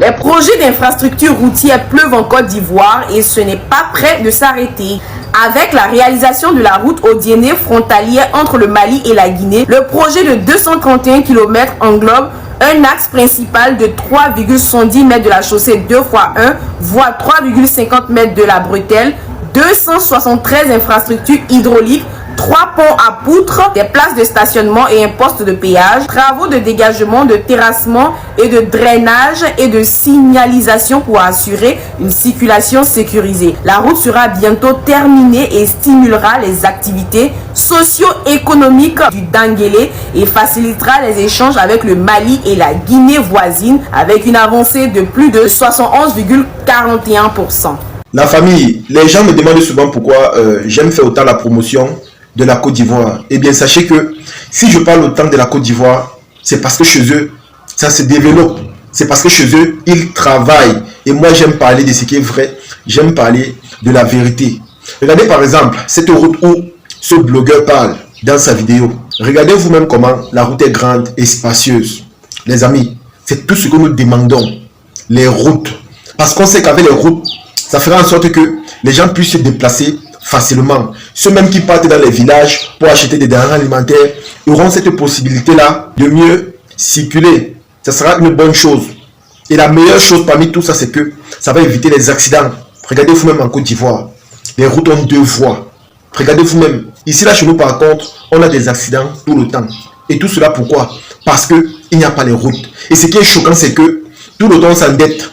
Les projets d'infrastructures routières pleuvent en Côte d'Ivoire et ce n'est pas prêt de s'arrêter. Avec la réalisation de la route Odiéné frontalière entre le Mali et la Guinée, le projet de 231 km englobe un axe principal de 3,110 mètres de la chaussée 2x1, voire 3,50 mètres de la bretelle, 273 infrastructures hydrauliques, 3 ponts à poutres, des places de stationnement et un poste de péage, travaux de dégagement, de terrassement et de drainage et de signalisation pour assurer une circulation sécurisée. La route sera bientôt terminée et stimulera les activités socio-économiques du Denguélé et facilitera les échanges avec le Mali et la Guinée voisine avec une avancée de plus de 71,41%. La famille, les gens me demandent souvent pourquoi j'aime faire autant la promotion de la Côte d'Ivoire. Eh bien, sachez que si je parle autant de la Côte d'Ivoire, c'est parce que chez eux, ça se développe. C'est parce que chez eux, ils travaillent. Et moi, j'aime parler de ce qui est vrai. J'aime parler de la vérité. Regardez par exemple cette route où ce blogueur parle dans sa vidéo. Regardez vous-même comment la route est grande et spacieuse. Les amis, c'est tout ce que nous demandons. Les routes. Parce qu'on sait qu'avec les routes, ça fera en sorte que les gens puissent se déplacer facilement. Ceux même qui partent dans les villages pour acheter des denrées alimentaires auront cette possibilité-là de mieux circuler. Ça sera une bonne chose. Et la meilleure chose parmi tout ça, c'est que ça va éviter les accidents. Regardez vous-même en Côte d'Ivoire. Les routes ont 2 voies. Regardez vous-même. Ici, là, chez nous, par contre, on a des accidents tout le temps. Et tout cela, pourquoi? Parce qu'il n'y a pas les routes. Et ce qui est choquant, c'est que tout le temps, on s'endette.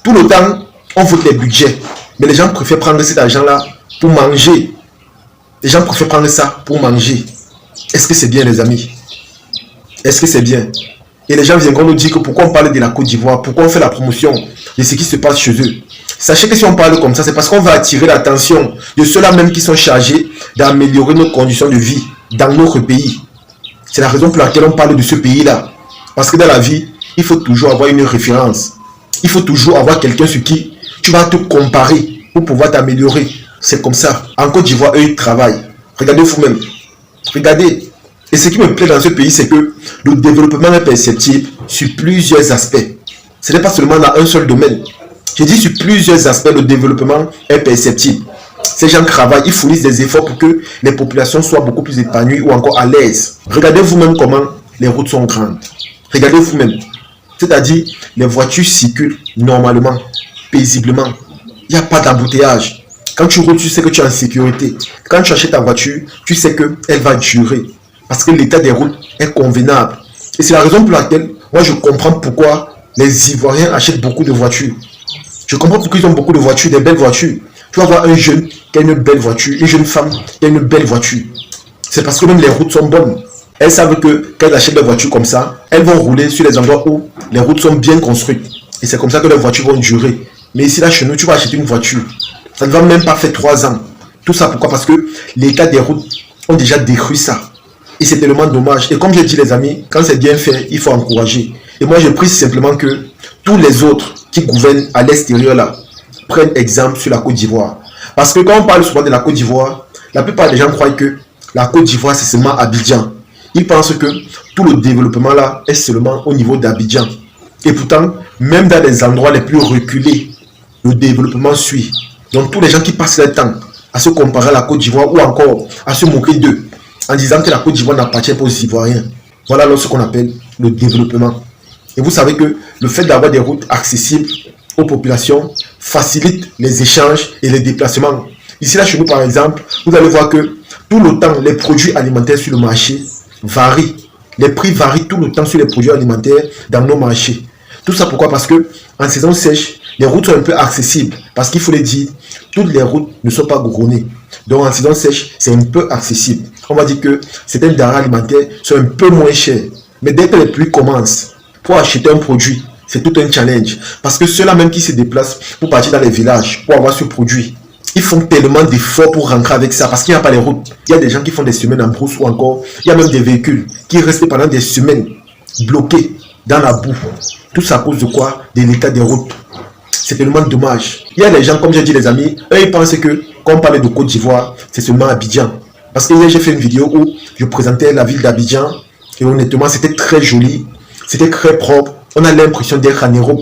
Tout le temps, on vote les budgets. Mais les gens préfèrent prendre cet argent-là pour manger. Les gens préfèrent prendre ça pour manger. Est-ce que c'est bien, les amis? Est-ce que c'est bien? Et les gens viendront nous dire que pourquoi on parle de la Côte d'Ivoire, pourquoi on fait la promotion de ce qui se passe chez eux. Sachez que si on parle comme ça, c'est parce qu'on va attirer l'attention de ceux-là même qui sont chargés d'améliorer nos conditions de vie dans notre pays. C'est la raison pour laquelle on parle de ce pays-là. Parce que dans la vie, il faut toujours avoir une référence. Il faut toujours avoir quelqu'un sur qui tu vas te comparer pour pouvoir t'améliorer. C'est comme ça. En Côte d'Ivoire, eux, ils travaillent. Regardez vous-même. Regardez. Et ce qui me plaît dans ce pays, c'est que le développement est perceptible sur plusieurs aspects. Ce n'est pas seulement dans un seul domaine. Je dis sur plusieurs aspects, le développement est perceptible. Ces gens travaillent, ils fournissent des efforts pour que les populations soient beaucoup plus épanouies ou encore à l'aise. Regardez vous-même comment les routes sont grandes. Regardez vous-même. C'est-à-dire, les voitures circulent normalement, paisiblement. Il n'y a pas d'embouteillage. Quand tu roules, tu sais que tu es en sécurité. Quand tu achètes ta voiture, tu sais qu'elle va durer. Parce que l'état des routes est convenable. Et c'est la raison pour laquelle, moi, je comprends pourquoi les Ivoiriens achètent beaucoup de voitures. Je comprends pourquoi ils ont beaucoup de voitures, des belles voitures. Tu vas voir un jeune qui a une belle voiture, une jeune femme qui a une belle voiture. C'est parce que même les routes sont bonnes. Elles savent que quand elles achètent des voitures comme ça, elles vont rouler sur les endroits où les routes sont bien construites. Et c'est comme ça que les voitures vont durer. Mais ici, là, chez nous, tu vas acheter une voiture. Ça ne va même pas faire 3 ans. Tout ça, pourquoi? Parce que l'état des routes ont déjà détruit ça. Et c'est tellement dommage. Et comme je dis, les amis, quand c'est bien fait, il faut encourager. Et moi, je prie simplement que tous les autres qui gouvernent à l'extérieur, là, prennent exemple sur la Côte d'Ivoire. Parce que quand on parle souvent de la Côte d'Ivoire, la plupart des gens croient que la Côte d'Ivoire, c'est seulement Abidjan. Ils pensent que tout le développement, là, est seulement au niveau d'Abidjan. Et pourtant, même dans les endroits les plus reculés, le développement suit. Donc tous les gens qui passent leur temps à se comparer à la Côte d'Ivoire ou encore à se moquer d'eux en disant que la Côte d'Ivoire n'appartient pas aux Ivoiriens. Voilà alors ce qu'on appelle le développement. Et vous savez que le fait d'avoir des routes accessibles aux populations facilite les échanges et les déplacements. Ici là chez nous par exemple, vous allez voir que tout le temps les produits alimentaires sur le marché varient. Les prix varient tout le temps sur les produits alimentaires dans nos marchés. Tout ça pourquoi? Parce que en saison sèche, les routes sont un peu accessibles. Parce qu'il faut le dire, toutes les routes ne sont pas goudronnées. Donc en saison sèche, c'est un peu accessible. On va dire que certaines denrées alimentaires sont un peu moins chères. Mais dès que les pluies commencent, pour acheter un produit, c'est tout un challenge. Parce que ceux-là même qui se déplacent pour partir dans les villages, pour avoir ce produit, ils font tellement d'efforts pour rentrer avec ça parce qu'il n'y a pas les routes. Il y a des gens qui font des semaines en brousse ou encore, il y a même des véhicules qui restent pendant des semaines bloqués dans la boue. Tout ça à cause de quoi? De l'état des routes. C'est tellement dommage. Il y a des gens, comme j'ai dit les amis, eux ils pensent que quand on parlait de Côte d'Ivoire, c'est seulement Abidjan. Parce que hier j'ai fait une vidéo où je présentais la ville d'Abidjan et honnêtement c'était très joli, c'était très propre. On a l'impression d'être en Europe.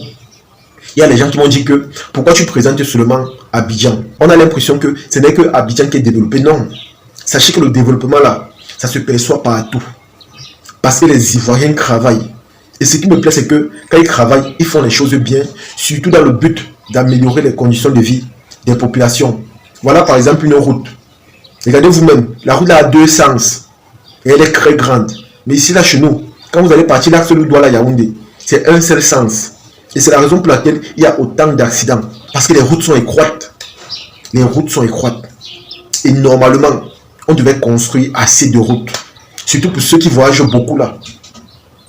Il y a les gens qui m'ont dit que pourquoi tu présentes seulement Abidjan? On a l'impression que ce n'est que Abidjan qui est développé. Non. Sachez que le développement là, ça se perçoit partout. Parce que les Ivoiriens travaillent. Et ce qui me plaît, c'est que quand ils travaillent, ils font les choses bien, surtout dans le but d'améliorer les conditions de vie des populations. Voilà par exemple une route. Regardez vous-même, la route là a deux sens. Et elle est très grande. Mais ici là chez nous, quand vous allez partir là, celui doit la Yaoundé, c'est un seul sens. Et c'est la raison pour laquelle il y a autant d'accidents. Parce que les routes sont étroites. Les routes sont étroites. Et normalement, on devait construire assez de routes. Surtout pour ceux qui voyagent beaucoup là.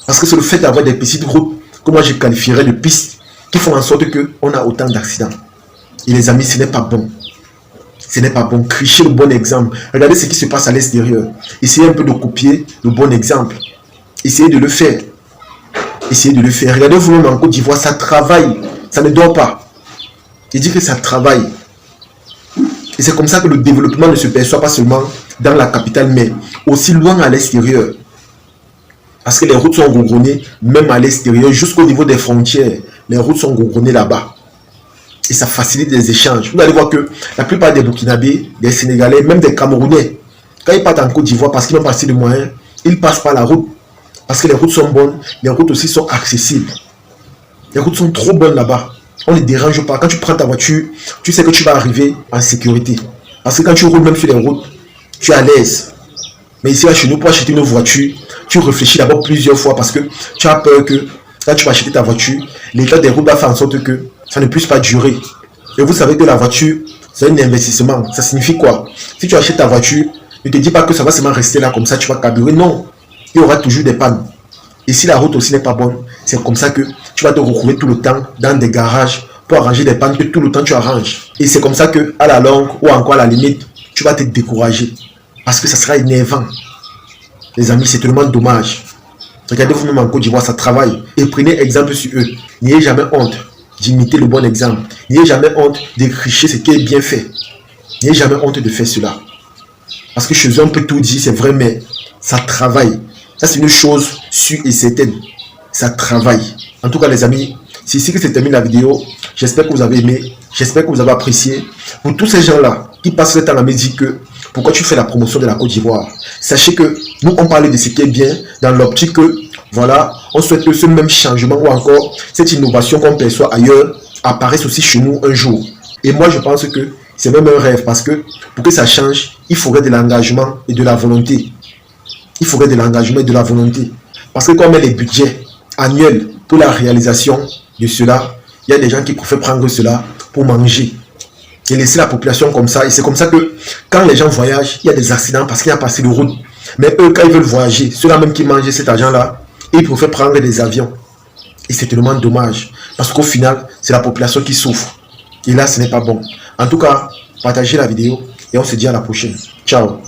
Parce que c'est le fait d'avoir des petites routes que moi je qualifierais de pistes qui font en sorte qu'on a autant d'accidents. Et les amis, ce n'est pas bon. Ce n'est pas bon. Crichez le bon exemple. Regardez ce qui se passe à l'extérieur. Essayez un peu de copier le bon exemple. Essayez de le faire. Essayez de le faire. Regardez vous-même en Côte d'Ivoire, ça travaille. Ça ne dort pas. Il dit que ça travaille. Et c'est comme ça que le développement ne se perçoit pas seulement dans la capitale, mais aussi loin à l'extérieur. Parce que les routes sont goudronnées, même à l'extérieur, jusqu'au niveau des frontières. Les routes sont goudronnées là-bas. Et ça facilite les échanges. Vous allez voir que la plupart des Burkinabés, des Sénégalais, même des Camerounais, quand ils partent en Côte d'Ivoire parce qu'ils n'ont pas assez de moyens, ils passent par la route. Parce que les routes sont bonnes, les routes aussi sont accessibles. Les routes sont trop bonnes là-bas. On ne les dérange pas. Quand tu prends ta voiture, tu sais que tu vas arriver en sécurité. Parce que quand tu roules même sur les routes, tu es à l'aise. Mais ici, là, chez nous, pour acheter une voiture, tu réfléchis d'abord plusieurs fois parce que tu as peur que quand tu vas acheter ta voiture, l'état des routes va faire en sorte que ça ne puisse pas durer. Et vous savez que la voiture, c'est un investissement. Ça signifie quoi? Si tu achètes ta voiture, ne te dis pas que ça va seulement rester là comme ça, tu vas carburer. Non, il y aura toujours des pannes. Et si la route aussi n'est pas bonne, c'est comme ça que tu vas te retrouver tout le temps dans des garages pour arranger des pannes que tout le temps tu arranges. Et c'est comme ça que à la longue ou encore à la limite, tu vas te décourager. Parce que ça sera énervant. Les amis, c'est tellement dommage. Regardez vous-même en Côte d'Ivoire, ça travaille. Et prenez exemple sur eux. N'ayez jamais honte d'imiter le bon exemple. N'ayez jamais honte d'écricher ce qui est bien fait. N'ayez jamais honte de faire cela. Parce que chez eux, on peut tout dire, c'est vrai, mais ça travaille. Ça, c'est une chose sûre et certaine. Ça travaille. En tout cas, les amis, c'est ici que se termine la vidéo. J'espère que vous avez aimé. J'espère que vous avez apprécié. Pour tous ces gens-là qui passent le temps à me dire que pourquoi tu fais la promotion de la Côte d'Ivoire, sachez que nous, on parle de ce qui est bien dans l'optique que, voilà, on souhaite que ce même changement ou encore cette innovation qu'on perçoit ailleurs apparaisse aussi chez nous un jour. Et moi, je pense que c'est même un rêve parce que pour que ça change, il faudrait de l'engagement et de la volonté. Il faudrait de l'engagement et de la volonté. Parce que quand on met les budgets annuels pour la réalisation de cela, il y a des gens qui préfèrent prendre cela pour manger et laisser la population comme ça. Et c'est comme ça que quand les gens voyagent, il y a des accidents parce qu'il n'y a pas assez de route. Mais eux, quand ils veulent voyager, ceux-là même qui mangent cet argent-là, ils préfèrent prendre des avions. Et c'est tellement dommage. Parce qu'au final, c'est la population qui souffre. Et là, ce n'est pas bon. En tout cas, partagez la vidéo et on se dit à la prochaine. Ciao.